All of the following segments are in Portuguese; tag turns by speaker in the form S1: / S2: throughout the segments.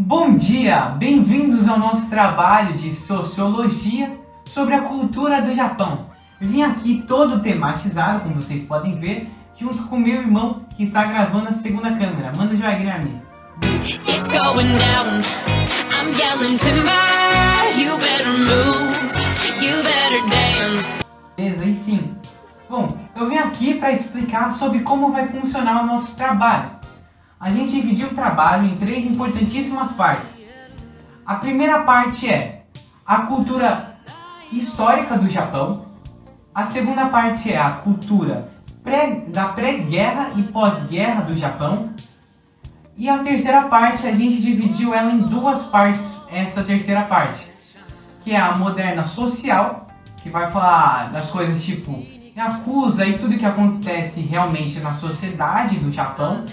S1: Bom dia, bem-vindos ao nosso trabalho de Sociologia sobre a cultura do Japão. Vim aqui todo tematizado, como vocês podem ver, junto com meu irmão que está gravando a segunda câmera. Manda um joinha, Guilherme.
S2: It's going down. I'm yelling timber. You better move. You better dance.
S1: Beleza, aí sim. Bom, eu vim aqui para explicar sobre como vai funcionar o nosso trabalho. A gente dividiu o trabalho em 3 importantíssimas partes. A primeira parte é a cultura histórica do Japão. A segunda parte é a cultura da pré-guerra e pós-guerra do Japão. E a terceira parte, a gente dividiu ela em 2 partes, essa terceira parte. Que é a moderna social, que vai falar das coisas tipo Yakuza e tudo que acontece realmente na sociedade do Japão.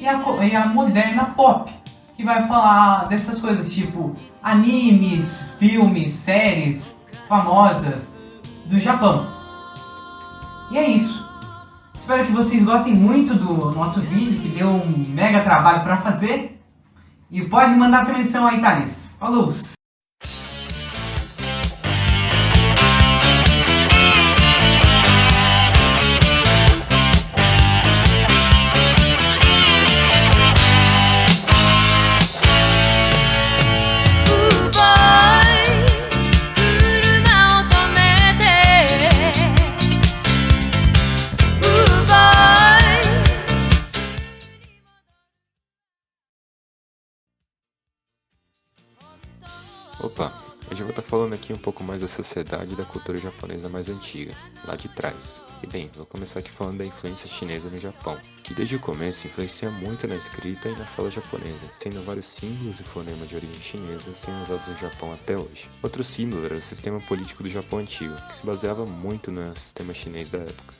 S1: E a moderna pop, que vai falar dessas coisas tipo animes, filmes, séries famosas do Japão. E é isso. Espero que vocês gostem muito do nosso vídeo, que deu um mega trabalho para fazer. E pode mandar a transição aí, Thales. Falou!
S3: Opa, hoje eu vou estar falando aqui um pouco mais da sociedade e da cultura japonesa mais antiga, lá de trás. E bem, vou começar aqui falando da influência chinesa no Japão, que desde o começo influencia muito na escrita e na fala japonesa, sendo vários símbolos e fonemas de origem chinesa sendo usados no Japão até hoje. Outro símbolo era o sistema político do Japão antigo, que se baseava muito no sistema chinês da época.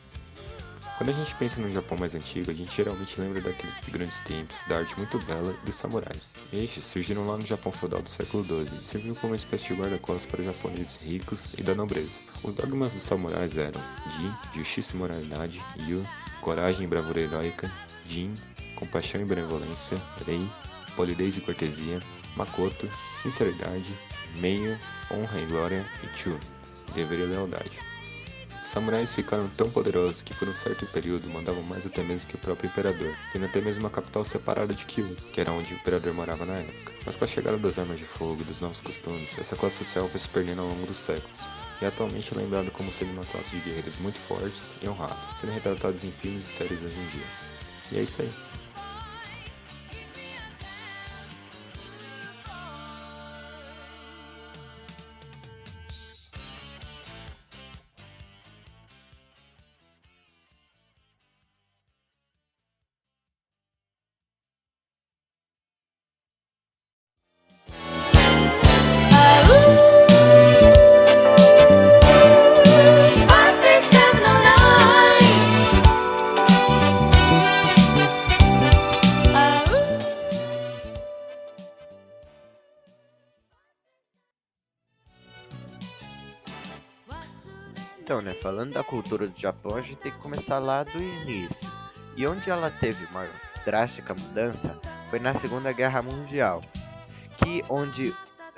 S3: Quando a gente pensa no Japão mais antigo, a gente geralmente lembra daqueles grandes templos, da arte muito bela e dos samurais. Estes surgiram lá no Japão feudal do século XII e serviu como uma espécie de guarda-costas para japoneses ricos e da nobreza. Os dogmas dos samurais eram Ji, justiça e moralidade; Yu, coragem e bravura heróica; Jin, compaixão e benevolência; Rei, polidez e cortesia; Makoto, sinceridade; Meio, honra e glória; e Chu, dever e lealdade. Os samurais ficaram tão poderosos que por um certo período mandavam mais até mesmo que o próprio imperador, tendo até mesmo uma capital separada de Kyoto, que era onde o imperador morava na época. Mas com a chegada das armas de fogo e dos novos costumes, essa classe social foi se perdendo ao longo dos séculos, e atualmente é lembrado como sendo uma classe de guerreiros muito fortes e honrados, sendo retratados em filmes e séries hoje em dia. E é isso aí.
S4: Então, falando da cultura do Japão, a gente tem que começar lá do início. E onde ela teve uma drástica mudança foi na Segunda Guerra Mundial, onde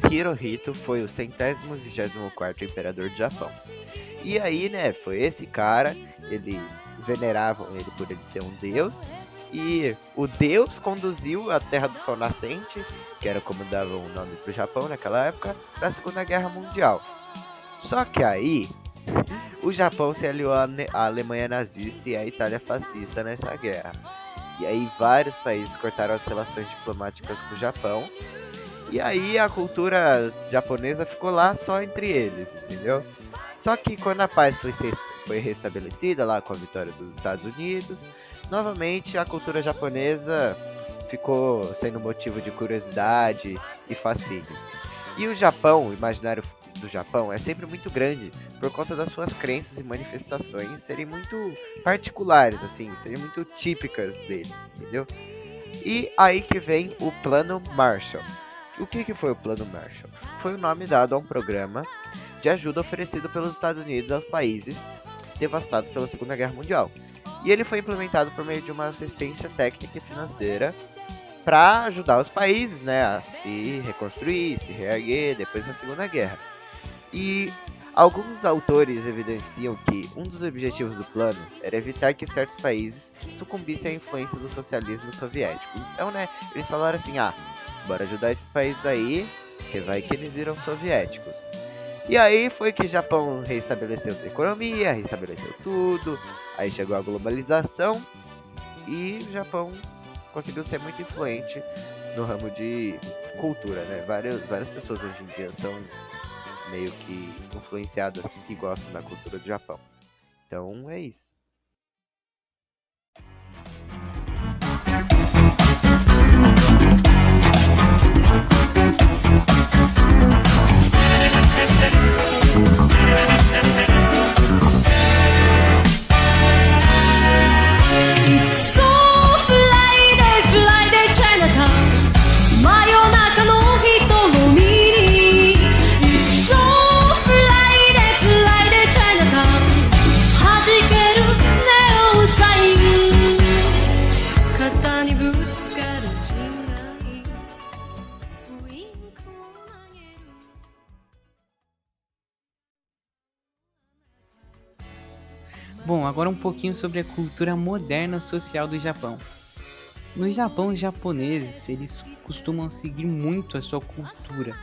S4: Hirohito foi o 124º imperador do Japão. E aí, foi esse cara, eles veneravam ele por ele ser um deus, e o deus conduziu a Terra do Sol Nascente, que era como davam o nome pro Japão naquela época, para a Segunda Guerra Mundial. Só que aí o Japão se aliou à Alemanha nazista e à Itália fascista nessa guerra. E aí vários países cortaram as relações diplomáticas com o Japão. E aí a cultura japonesa ficou lá só entre eles, entendeu? Só que quando a paz foi restabelecida lá com a vitória dos Estados Unidos, novamente a cultura japonesa ficou sendo motivo de curiosidade e fascínio. E o Japão, o imaginário do Japão é sempre muito grande por conta das suas crenças e manifestações serem muito particulares, assim, serem muito típicas deles, entendeu? E aí que vem o Plano Marshall. O que foi o Plano Marshall? Foi o nome dado a um programa de ajuda oferecido pelos Estados Unidos aos países devastados pela Segunda Guerra Mundial. E ele foi implementado por meio de uma assistência técnica e financeira para ajudar os países, né, a se reconstruir, se reerguer depois da Segunda Guerra. E alguns autores evidenciam que um dos objetivos do plano era evitar que certos países sucumbissem à influência do socialismo soviético. Então, né, eles falaram assim, bora ajudar esses países aí, que vai que eles viram soviéticos. E aí foi que o Japão reestabeleceu sua economia, reestabeleceu tudo, aí chegou a globalização e o Japão conseguiu ser muito influente no ramo de cultura, né? Várias pessoas hoje em dia são meio que influenciadas e gostam da cultura do Japão. Então é isso.
S1: Bom, agora um pouquinho sobre a cultura moderna social do Japão. No Japão, os japoneses, eles costumam seguir muito a sua cultura.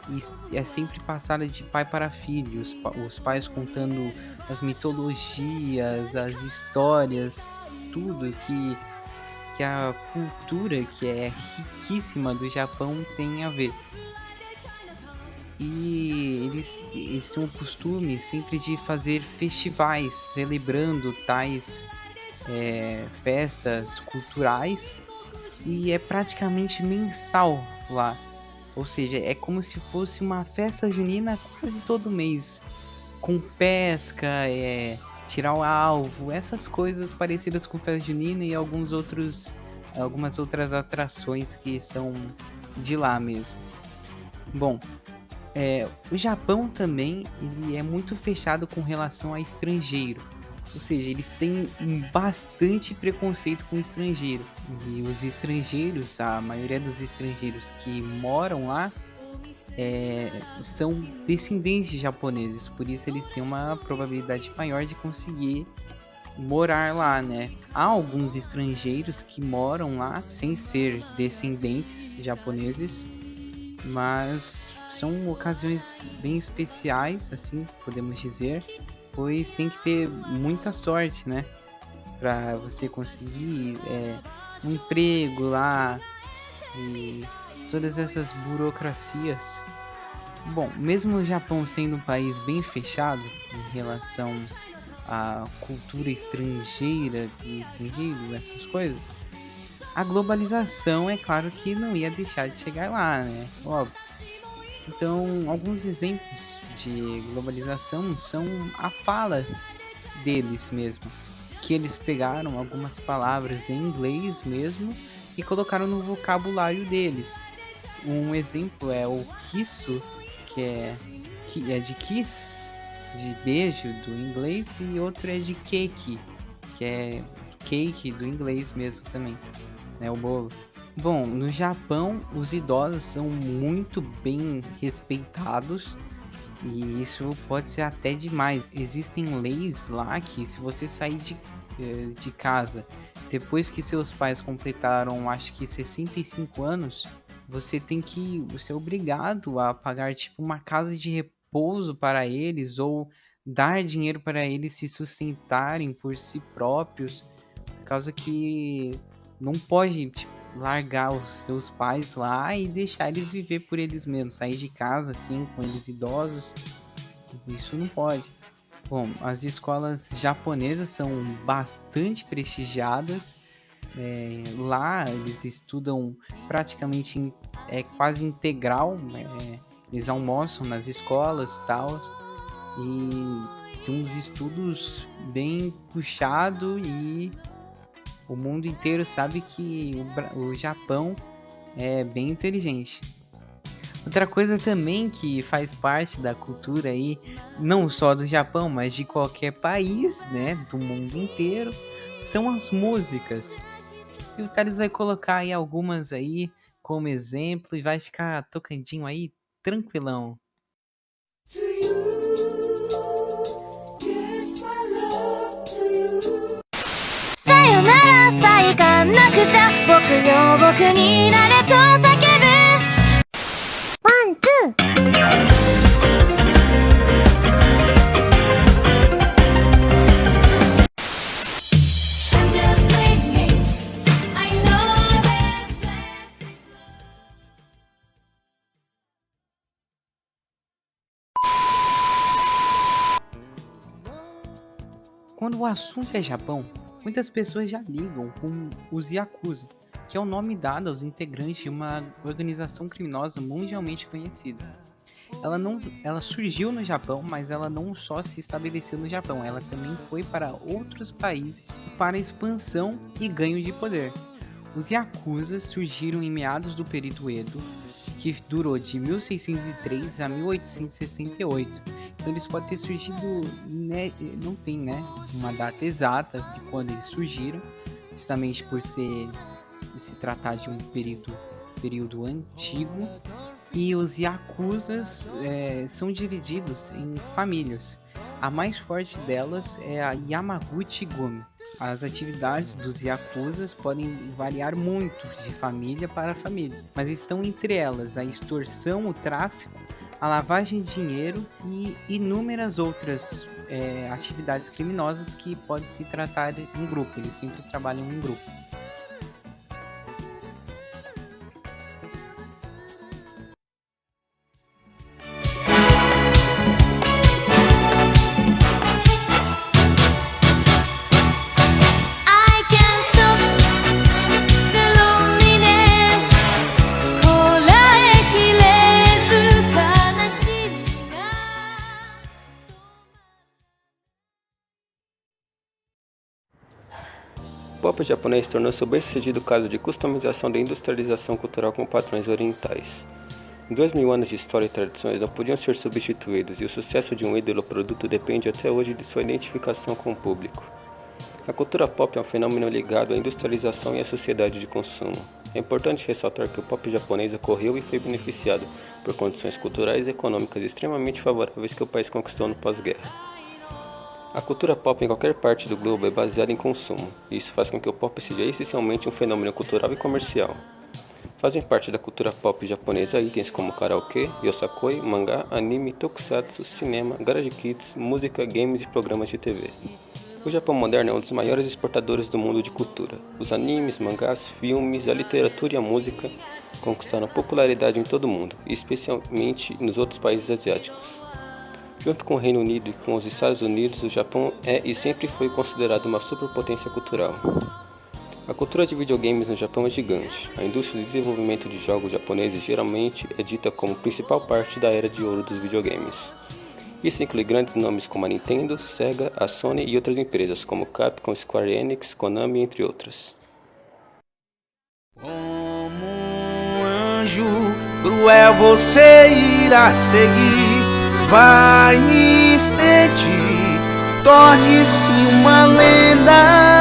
S1: E é sempre passada de pai para filho, os pais contando as mitologias, as histórias, tudo que a cultura, que é riquíssima do Japão, tem a ver. E eles têm o costume sempre de fazer festivais celebrando tais festas culturais, e é praticamente mensal lá. Ou seja, é como se fosse uma festa junina quase todo mês, com pesca, tirar o alvo, essas coisas parecidas com festa junina e algumas outras atrações que são de lá mesmo. Bom, o Japão também ele é muito fechado com relação a estrangeiro, ou seja, eles têm bastante preconceito com o estrangeiro. E os estrangeiros, a maioria dos estrangeiros que moram lá são descendentes de japoneses, por isso eles têm uma probabilidade maior de conseguir morar lá, né? Há alguns estrangeiros que moram lá sem ser descendentes japoneses, mas são ocasiões bem especiais, assim podemos dizer, pois tem que ter muita sorte, né, para você conseguir um emprego lá e todas essas burocracias. Bom, mesmo o Japão sendo um país bem fechado em relação à cultura estrangeira e estrangeiro, essas coisas, a globalização é claro que não ia deixar de chegar lá, né? Óbvio. Então, alguns exemplos de globalização são a fala deles mesmo, que eles pegaram algumas palavras em inglês mesmo e colocaram no vocabulário deles. Um exemplo é o kisu, que é de kiss, de beijo do inglês, e outro é de cake, que é cake do inglês mesmo também, né, o bolo. Bom, no Japão os idosos são muito bem respeitados e isso pode ser até demais. Existem leis lá que se você sair de casa depois que seus pais completaram, acho que 65 anos, você é obrigado a pagar tipo uma casa de repouso para eles ou dar dinheiro para eles se sustentarem por si próprios, por causa que não pode largar os seus pais lá e deixar eles viver por eles mesmos, sair de casa assim com eles idosos, isso não pode. Bom, as escolas japonesas são bastante prestigiadas, lá eles estudam praticamente quase integral, eles almoçam nas escolas e tal, e tem uns estudos bem puxados, e o mundo inteiro sabe que o Japão é bem inteligente. Outra coisa também que faz parte da cultura aí, não só do Japão, mas de qualquer país, né, do mundo inteiro, são as músicas. E o Thales vai colocar aí algumas aí como exemplo e vai ficar tocandinho aí, tranquilão.
S2: Sayonara, sai ga nakucha, boku yo boku ni nare to sakebu. 1, 2.
S1: Quando o assunto é Japão, muitas pessoas já ligam com os Yakuza, que é o nome dado aos integrantes de uma organização criminosa mundialmente conhecida. Ela surgiu no Japão, mas ela não só se estabeleceu no Japão, ela também foi para outros países para expansão e ganho de poder. Os Yakuza surgiram em meados do período Edo, que durou de 1603 a 1868. Então eles podem ter surgido, né, não tem, né, uma data exata de quando eles surgiram, justamente por se tratar de um período antigo. E os Yakuzas são divididos em famílias. A mais forte delas é a Yamaguchi-gumi. As atividades dos Yakuzas podem variar muito de família para família, mas estão entre elas a extorsão, o tráfico, a lavagem de dinheiro e inúmeras outras atividades criminosas que podem se tratar em grupo. Eles sempre trabalham em grupo.
S3: O pop japonês tornou-se o bem-sucedido caso de customização da industrialização cultural com padrões orientais. 2000 anos de história e tradições não podiam ser substituídos, e o sucesso de um ídolo produto depende até hoje de sua identificação com o público. A cultura pop é um fenômeno ligado à industrialização e à sociedade de consumo. É importante ressaltar que o pop japonês ocorreu e foi beneficiado por condições culturais e econômicas extremamente favoráveis que o país conquistou no pós-guerra. A cultura pop em qualquer parte do globo é baseada em consumo, e isso faz com que o pop seja essencialmente um fenômeno cultural e comercial. Fazem parte da cultura pop japonesa itens como karaokê, yosakoi, mangá, anime, tokusatsu, cinema, garage kits, música, games e programas de TV. O Japão moderno é um dos maiores exportadores do mundo de cultura. Os animes, mangás, filmes, a literatura e a música conquistaram popularidade em todo o mundo, e especialmente nos outros países asiáticos. Junto com o Reino Unido e com os Estados Unidos, o Japão é e sempre foi considerado uma superpotência cultural. A cultura de videogames no Japão é gigante. A indústria de desenvolvimento de jogos japoneses geralmente é dita como principal parte da era de ouro dos videogames. Isso inclui grandes nomes como a Nintendo, Sega, a Sony e outras empresas como Capcom, Square Enix, Konami, entre outras.
S5: Como um anjo cruel você irá seguir. Vai em frente, torne-se uma lenda.